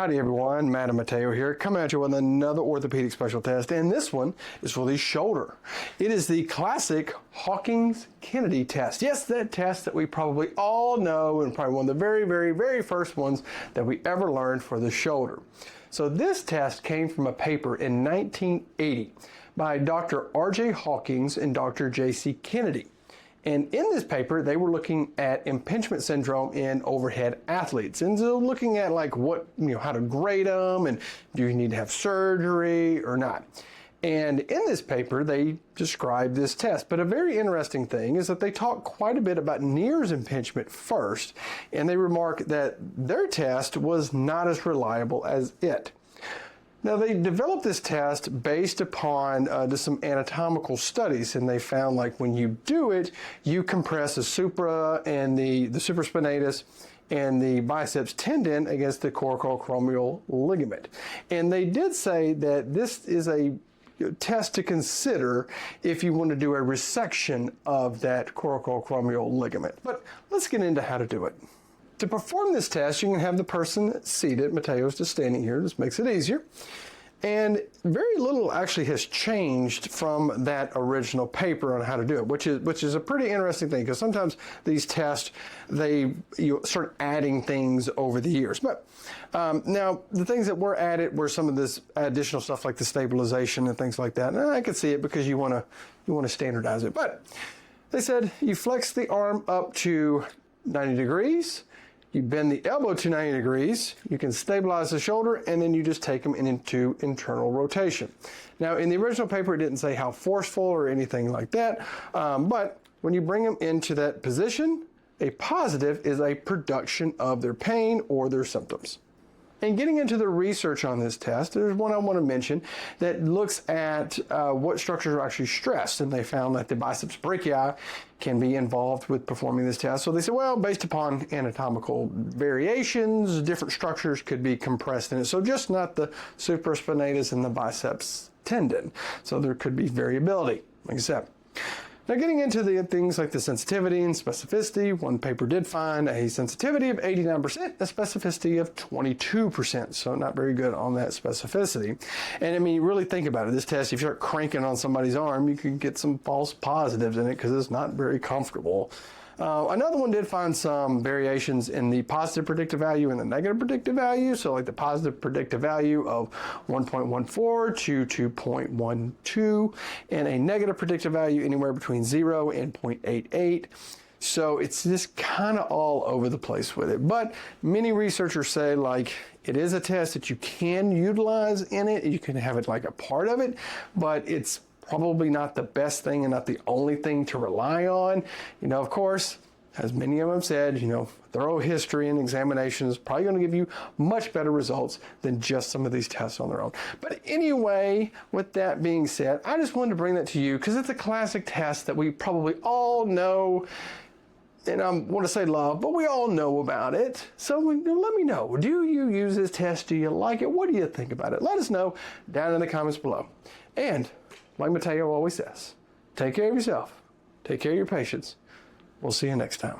Howdy everyone, Matt and Mateo here, coming at you with another orthopedic special test, and this one is for the shoulder. It is the classic Hawkins Kennedy test. Yes, that test that we probably all know, and probably one of the very first ones that we ever learned for the shoulder. So this test came from a paper in 1980 by Dr. R.J. Hawkins and Dr. J.C. Kennedy. And in this paper, they were looking at impingement syndrome in overhead athletes. And so looking at like how to grade them, and do you need to have surgery or not. And in this paper, they described this test. But a very interesting thing is that they talk quite a bit about Neer's impingement first, and they remark that their test was not as reliable as it. Now, they developed this test based upon just some anatomical studies, and they found like when you do it, you compress the supra and the supraspinatus and the biceps tendon against the coracoacromial ligament. And they did say that this is a test to consider if you want to do a resection of that coracoacromial ligament. But let's get into how to do it. To perform this test, you can have the person seated. Mateo's just standing here. This makes it easier. And very little actually has changed from that original paper on how to do it, which is a pretty interesting thing, because sometimes these tests, they start adding things over the years. But now the things that were added were some of this additional stuff like the stabilization and things like that. And I could see it because you want to standardize it. But they said you flex the arm up to 90 degrees. You bend the elbow to 90 degrees, you can stabilize the shoulder, and then you just take them into internal rotation. Now, in the original paper, it didn't say how forceful or anything like that, but when you bring them into that position, a positive is a production of their pain or their symptoms. And getting into the research on this test, there's one I want to mention that looks at what structures are actually stressed. And they found that the biceps brachii can be involved with performing this test. So they said, well, based upon anatomical variations, different structures could be compressed in it. So just not the supraspinatus and the biceps tendon. So there could be variability, like I said. Now, getting into the things like the sensitivity and specificity, one paper did find a sensitivity of 89%, a specificity of 22%, so not very good on that specificity. And I mean, you really think about it, this test, if you start cranking on somebody's arm, you can get some false positives in it because it's not very comfortable. Another one did find some variations in the positive predictive value and the negative predictive value. So like the positive predictive value of 1.14 to 2.12, and a negative predictive value anywhere between 0 and 0.88. So it's just kind of all over the place with it. But many researchers say like it is a test that you can utilize in it. You can have it like a part of it, but it's probably not the best thing and not the only thing to rely on. Of course, as many of them said, thorough history and examination is probably going to give you much better results than just some of these tests on their own. But anyway, with that being said, I just wanted to bring that to you because it's a classic test that we probably all know, and I want to say love, but we all know about it. So let me know. Do you use this test? Do you like it? What do you think about it? Let us know down in the comments below. And like Mateo always says, take care of yourself, take care of your patients. We'll see you next time.